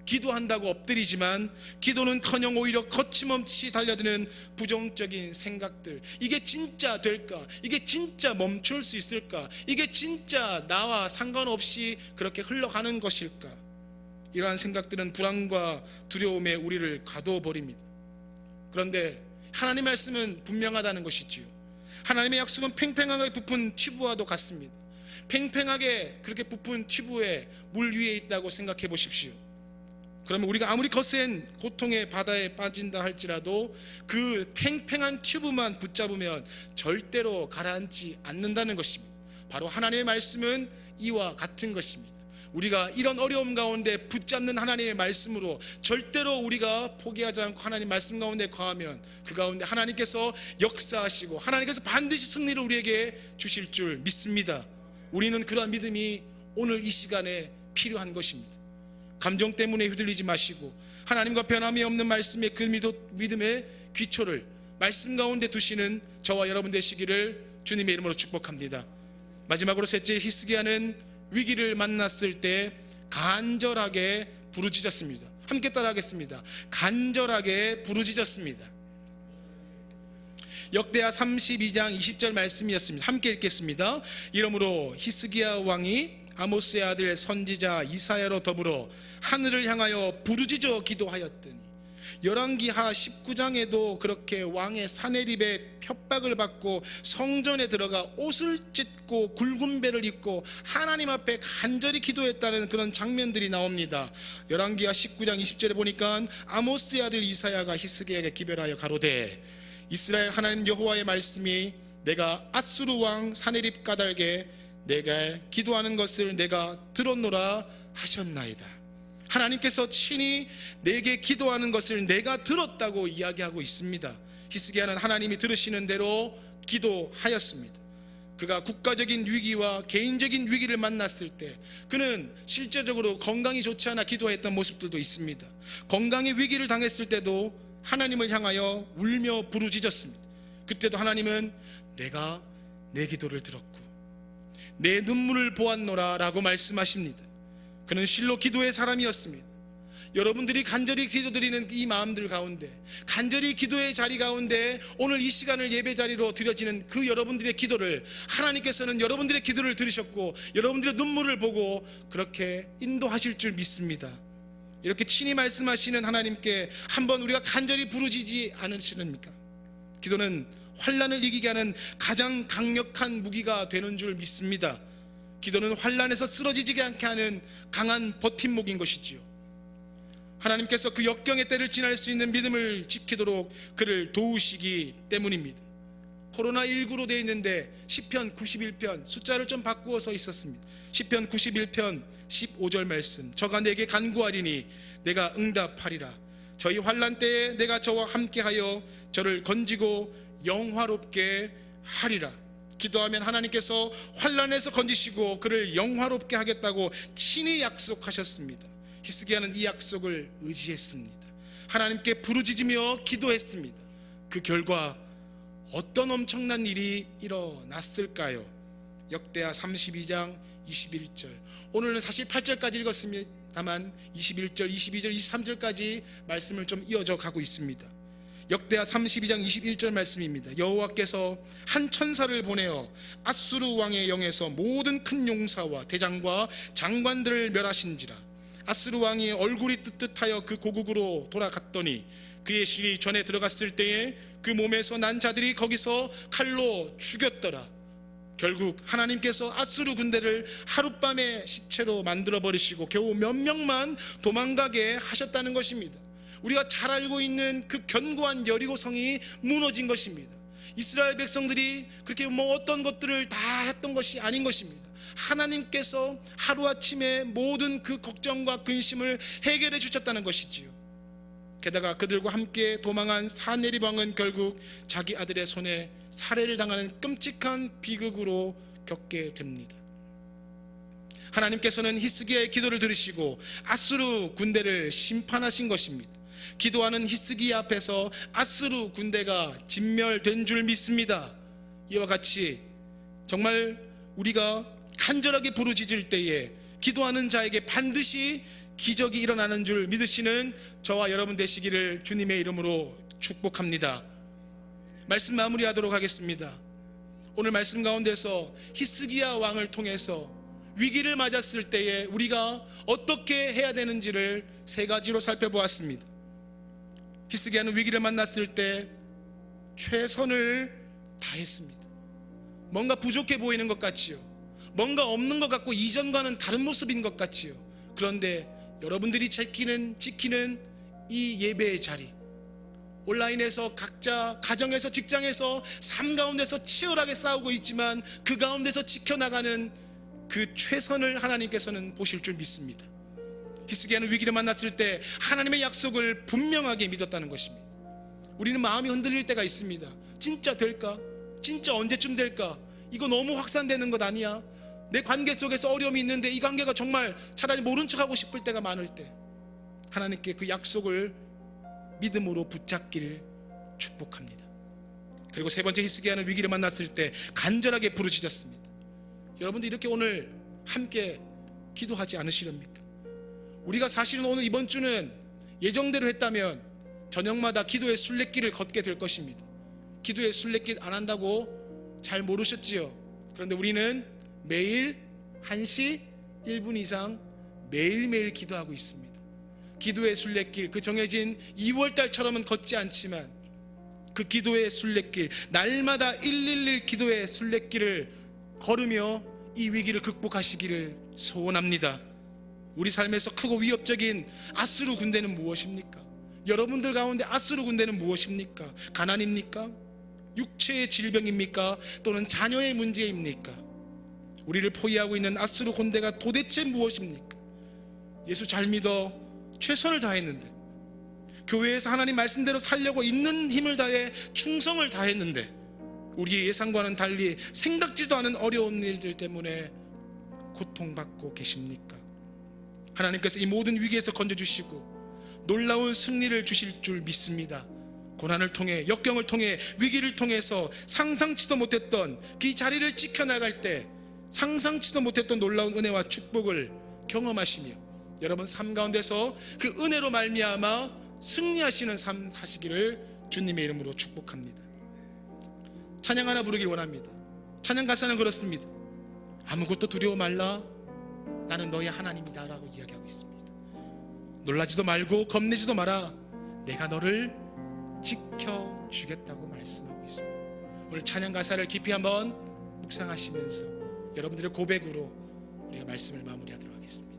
기도한다고 엎드리지만 기도는커녕 오히려 거침없이 달려드는 부정적인 생각들, 이게 진짜 될까? 이게 진짜 멈출 수 있을까? 이게 진짜 나와 상관없이 그렇게 흘러가는 것일까? 이러한 생각들은 불안과 두려움에 우리를 가둬버립니다. 그런데 하나님의 말씀은 분명하다는 것이지요. 하나님의 약속은 팽팽하게 부푼 튜브와도 같습니다. 팽팽하게 그렇게 부푼 튜브에 물 위에 있다고 생각해 보십시오. 그러면 우리가 아무리 거센 고통의 바다에 빠진다 할지라도 그 팽팽한 튜브만 붙잡으면 절대로 가라앉지 않는다는 것입니다. 바로 하나님의 말씀은 이와 같은 것입니다. 우리가 이런 어려움 가운데 붙잡는 하나님의 말씀으로 절대로 우리가 포기하지 않고 하나님 말씀 가운데 거하면 그 가운데 하나님께서 역사하시고 하나님께서 반드시 승리를 우리에게 주실 줄 믿습니다. 우리는 그러한 믿음이 오늘 이 시간에 필요한 것입니다. 감정 때문에 휘둘리지 마시고 하나님과 변함이 없는 말씀의 그 믿음의 귀초를 말씀 가운데 두시는 저와 여러분 되시기를 주님의 이름으로 축복합니다. 마지막으로 셋째, 히스기야는 위기를 만났을 때 간절하게 부르짖었습니다. 함께 따라하겠습니다. 간절하게 부르짖었습니다. 역대하 32장 20절 말씀이었습니다. 함께 읽겠습니다. 이러므로 히스기야 왕이 아모스의 아들 선지자 이사야로 더불어 하늘을 향하여 부르짖어 기도하였더니, 열왕기하 19장에도 그렇게 왕의 사내립에 협박을 받고 성전에 들어가 옷을 찢고 굵은 배를 입고 하나님 앞에 간절히 기도했다는 그런 장면들이 나옵니다. 열왕기하 19장 20절에 보니까 아모스의 아들 이사야가 히스기야에게 기별하여 가로되, 이스라엘 하나님 여호와의 말씀이 내가 아수르 왕 사내립 까닭에 내가 기도하는 것을 내가 들었노라 하셨나이다. 하나님께서 친히 내게 기도하는 것을 내가 들었다고 이야기하고 있습니다. 히스기야는 하나님이 들으시는 대로 기도하였습니다. 그가 국가적인 위기와 개인적인 위기를 만났을 때 그는 실제적으로 건강이 좋지 않아 기도했던 모습들도 있습니다. 건강의 위기를 당했을 때도 하나님을 향하여 울며 부르짖었습니다. 그때도 하나님은 내가 내 기도를 들었고 내 눈물을 보았노라 라고 말씀하십니다. 그는 실로 기도의 사람이었습니다. 여러분들이 간절히 기도드리는 이 마음들 가운데, 간절히 기도의 자리 가운데 오늘 이 시간을 예배 자리로 드려지는 그 여러분들의 기도를 하나님께서는 여러분들의 기도를 들으셨고 여러분들의 눈물을 보고 그렇게 인도하실 줄 믿습니다. 이렇게 친히 말씀하시는 하나님께 한번 우리가 간절히 부르짖지 않으시렵니까? 기도는 환난을 이기게 하는 가장 강력한 무기가 되는 줄 믿습니다. 기도는 환난에서 쓰러지지 않게 하는 강한 버팀목인 것이지요. 하나님께서 그 역경의 때를 지날 수 있는 믿음을 지키도록 그를 도우시기 때문입니다. 코로나19로 되어 있는데 시편 91편 숫자를 좀 바꾸어서 있었습니다. 시편 91편 15절 말씀, 저가 내게 간구하리니 내가 응답하리라. 저희 환난 때에 내가 저와 함께하여 저를 건지고 영화롭게 하리라. 기도하면 하나님께서 환난에서 건지시고 그를 영화롭게 하겠다고 친히 약속하셨습니다. 히스기야는 이 약속을 의지했습니다. 하나님께 부르짖으며 기도했습니다. 그 결과 어떤 엄청난 일이 일어났을까요? 역대하 32장 21절. 오늘은 사실 8절까지 읽었습니다만 21절, 22절, 23절까지 말씀을 좀 이어져 가고 있습니다. 역대하 32장 21절 말씀입니다. 여호와께서 한 천사를 보내어 아수르 왕의 영에서 모든 큰 용사와 대장과 장관들을 멸하신지라. 아수르 왕이 얼굴이 뜨뜻하여 그 고국으로 돌아갔더니 그의 실이 전에 들어갔을 때에 그 몸에서 난 자들이 거기서 칼로 죽였더라. 결국 하나님께서 아수르 군대를 하룻밤에 시체로 만들어 버리시고 겨우 몇 명만 도망가게 하셨다는 것입니다. 우리가 잘 알고 있는 그 견고한 여리고성이 무너진 것입니다. 이스라엘 백성들이 그렇게 어떤 것들을 다 했던 것이 아닌 것입니다. 하나님께서 하루아침에 모든 그 걱정과 근심을 해결해 주셨다는 것이지요. 게다가 그들과 함께 도망한 사네립 왕은 결국 자기 아들의 손에 살해를 당하는 끔찍한 비극으로 겪게 됩니다. 하나님께서는 히스기야의 기도를 들으시고 아수르 군대를 심판하신 것입니다. 기도하는 히스기야 앞에서 아수르 군대가 진멸된 줄 믿습니다. 이와 같이 정말 우리가 간절하게 부르짖을 때에 기도하는 자에게 반드시 기적이 일어나는 줄 믿으시는 저와 여러분 되시기를 주님의 이름으로 축복합니다. 말씀 마무리하도록 하겠습니다. 오늘 말씀 가운데서 히스기야 왕을 통해서 위기를 맞았을 때에 우리가 어떻게 해야 되는지를 세 가지로 살펴보았습니다. 히스기야는 위기를 만났을 때 최선을 다했습니다. 뭔가 부족해 보이는 것 같지요. 뭔가 없는 것 같고 이전과는 다른 모습인 것 같지요. 그런데 여러분들이 지키는 이 예배의 자리, 온라인에서 각자 가정에서 직장에서 삶 가운데서 치열하게 싸우고 있지만 그 가운데서 지켜나가는 그 최선을 하나님께서는 보실 줄 믿습니다. 히스기야는 위기를 만났을 때 하나님의 약속을 분명하게 믿었다는 것입니다. 우리는 마음이 흔들릴 때가 있습니다. 진짜 될까? 진짜 언제쯤 될까? 이거 너무 확산되는 것 아니야? 내 관계 속에서 어려움이 있는데 이 관계가 정말 차라리 모른 척하고 싶을 때가 많을 때 하나님께 그 약속을 믿음으로 붙잡기를 축복합니다. 그리고 세 번째, 히스기야는 위기를 만났을 때 간절하게 부르짖었습니다. 여러분들 이렇게 오늘 함께 기도하지 않으시렵니까? 우리가 사실은 오늘 이번 주는 예정대로 했다면 저녁마다 기도의 순례길을 걷게 될 것입니다. 기도의 순례길 안 한다고 잘 모르셨지요? 그런데 우리는 매일 1시 1분 이상 매일매일 기도하고 있습니다. 기도의 순례길, 그 정해진 2월달처럼은 걷지 않지만 그 기도의 순례길, 날마다 111 기도의 순례길을 걸으며 이 위기를 극복하시기를 소원합니다. 우리 삶에서 크고 위협적인 아수르 군대는 무엇입니까? 여러분들 가운데 아수르 군대는 무엇입니까? 가난입니까? 육체의 질병입니까? 또는 자녀의 문제입니까? 우리를 포위하고 있는 아수르 군대가 도대체 무엇입니까? 예수 잘 믿어 최선을 다했는데, 교회에서 하나님 말씀대로 살려고 있는 힘을 다해 충성을 다했는데, 우리의 예상과는 달리 생각지도 않은 어려운 일들 때문에 고통받고 계십니까? 하나님께서 이 모든 위기에서 건져주시고 놀라운 승리를 주실 줄 믿습니다. 고난을 통해, 역경을 통해, 위기를 통해서 상상치도 못했던 그 자리를 지켜나갈 때 상상치도 못했던 놀라운 은혜와 축복을 경험하시며 여러분 삶 가운데서 그 은혜로 말미암아 승리하시는 삶 사시기를 주님의 이름으로 축복합니다. 찬양 하나 부르길 원합니다. 찬양 가사는 그렇습니다. 아무것도 두려워 말라, 나는 너의 하나님이다 라고 이야기하고 있습니다. 놀라지도 말고 겁내지도 마라. 내가 너를 지켜주겠다고 말씀하고 있습니다. 오늘 찬양 가사를 깊이 한번 묵상하시면서 여러분들의 고백으로 우리가 말씀을 마무리하도록 하겠습니다.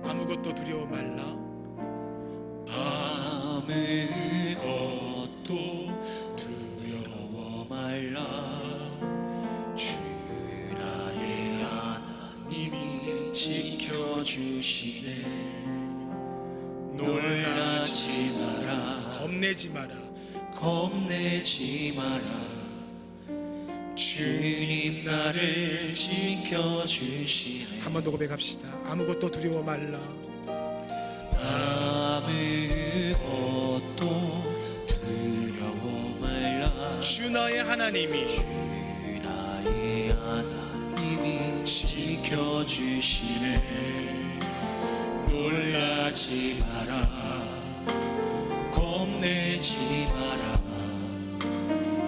아무것도 두려워 말라. 아무것도 두려워 말라. 주 나의 하나님이 지켜주시네. 놀라지 마라. 겁내지 마라. 겁내지 마라. 주님 나를 지켜주시네. 한 번 더 고백합시다. 아무것도 두려워 말라. 아무것도 두려워 말라. 주 나의 하나님이 주 나의 하나님이 지켜주시네. 놀라지 마라. 겁내지 마라.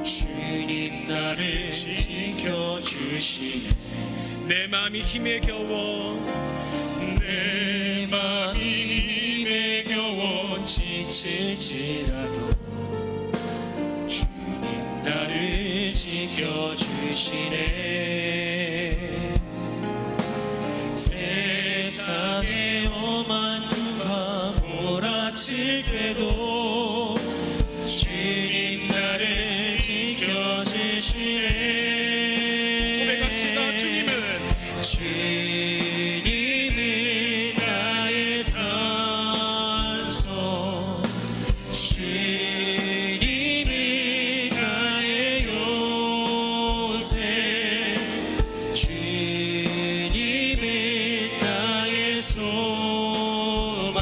주님 나를 지켜주시네. 내 마음이 힘에 겨워 내 마음이 힘에 겨워 지칠지라도 주님 나를 지켜주시네. 세상에 험한 누가 몰아칠 때도 주님 나를 지켜주시네. 고백합시다. 주님은 나의 산소, 주님은 나의 요새, 주님은 나의 소망,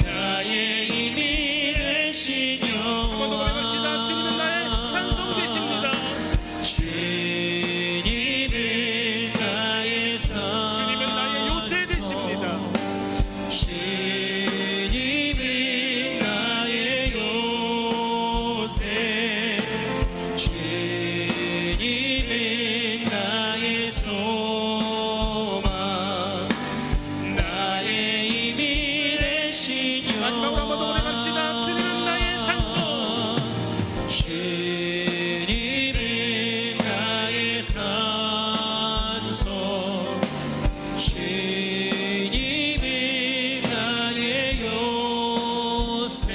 나의 힘이 되신 여호와. 한번 더 고백합시다. 주님은 나의 산성 되십니다. 주님은 나의 산, 주님은 나의 요새 되십니다. 주님은 나의 요새, 주님은 나의 소망, 나의 힘이 되신 여호와. 마지막으로 한 번 더 고백합시다. 주님은 나의 산소. 주님은 나의 산소, 주님은 나의 요새,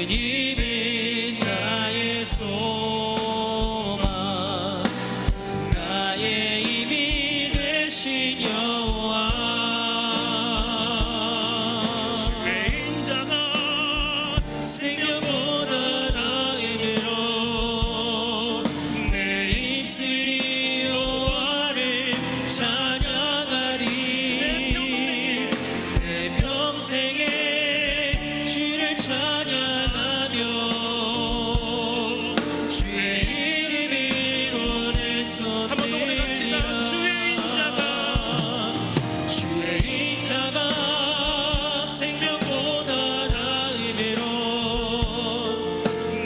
주님은 나의 소망, 나의 힘이 되신 여호와. 주의 인자가 생명보다 나음으로 내 입술이 여호와를 찬양하리. 내 평생에 주를 찬양하며 주의 이름으로 내 손 한 번 더 고백합시다. 주의 인자가 주의 인자가 생명보다 나음으로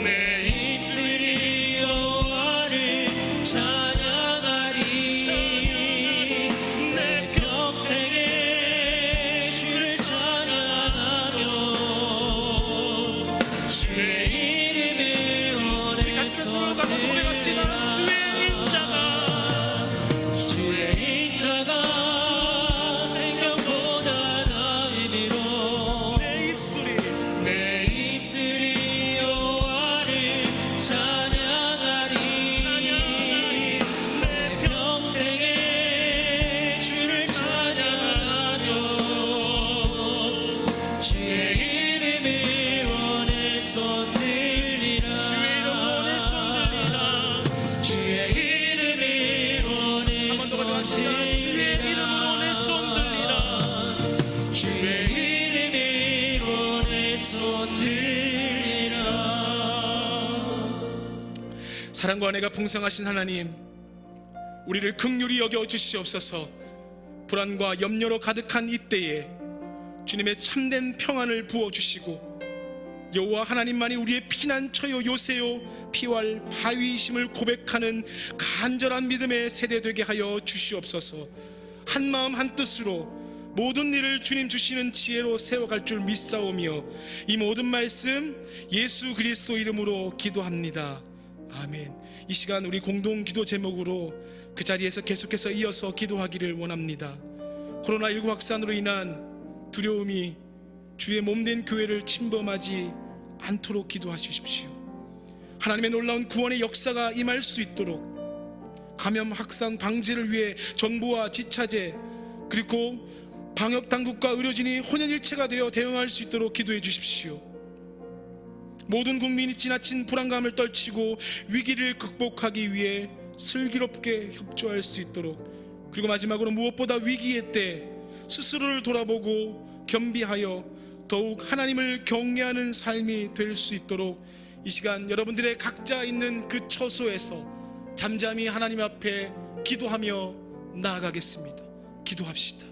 내 입술이 여호와를 찬양하리. 내 평생에 주를 찬양하며 주의 이름으로 내 가슴에 손을 얹고 고백합시다. 주의 인자가 주의 인자가 생명보다 나음으로 내 입술이 내 입술이 여호와를 찬양하리. 내 평생에 주를 찬양하며 주의 이름으로 내 손 들리라. 주의 이름으로 내 손 들리라. 주의 이름으로 내 한 번 더 손 고백합시다. 주의 이름으로 내 손 들리라. 주의 이름으로 내 손 들리라. 사랑과 은혜가 풍성하신 하나님, 우리를 긍휼히 여겨 주시옵소서. 불안과 염려로 가득한 이때에 주님의 참된 평안을 부어 주시고 여호와 하나님만이 우리의 피난처요 요새요 피할 바위이심을 고백하는 간절한 믿음의 세대 되게 하여 주시옵소서. 한마음 한뜻으로 모든 일을 주님 주시는 지혜로 세워갈 줄 믿사오며 이 모든 말씀 예수 그리스도 이름으로 기도합니다. 아멘. 이 시간 우리 공동 기도 제목으로 그 자리에서 계속해서 이어서 기도하기를 원합니다. 코로나19 확산으로 인한 두려움이 주의 몸된 교회를 침범하지 않도록 기도하십시오. 하나님의 놀라운 구원의 역사가 임할 수 있도록 감염 확산 방지를 위해 정부와 지자체 그리고 방역 당국과 의료진이 혼연일체가 되어 대응할 수 있도록 기도해 주십시오. 모든 국민이 지나친 불안감을 떨치고 위기를 극복하기 위해 슬기롭게 협조할 수 있도록, 그리고 마지막으로 무엇보다 위기의 때 스스로를 돌아보고 겸비하여 더욱 하나님을 경외하는 삶이 될 수 있도록 이 시간 여러분들의 각자 있는 그 처소에서 잠잠히 하나님 앞에 기도하며 나아가겠습니다. 기도합시다.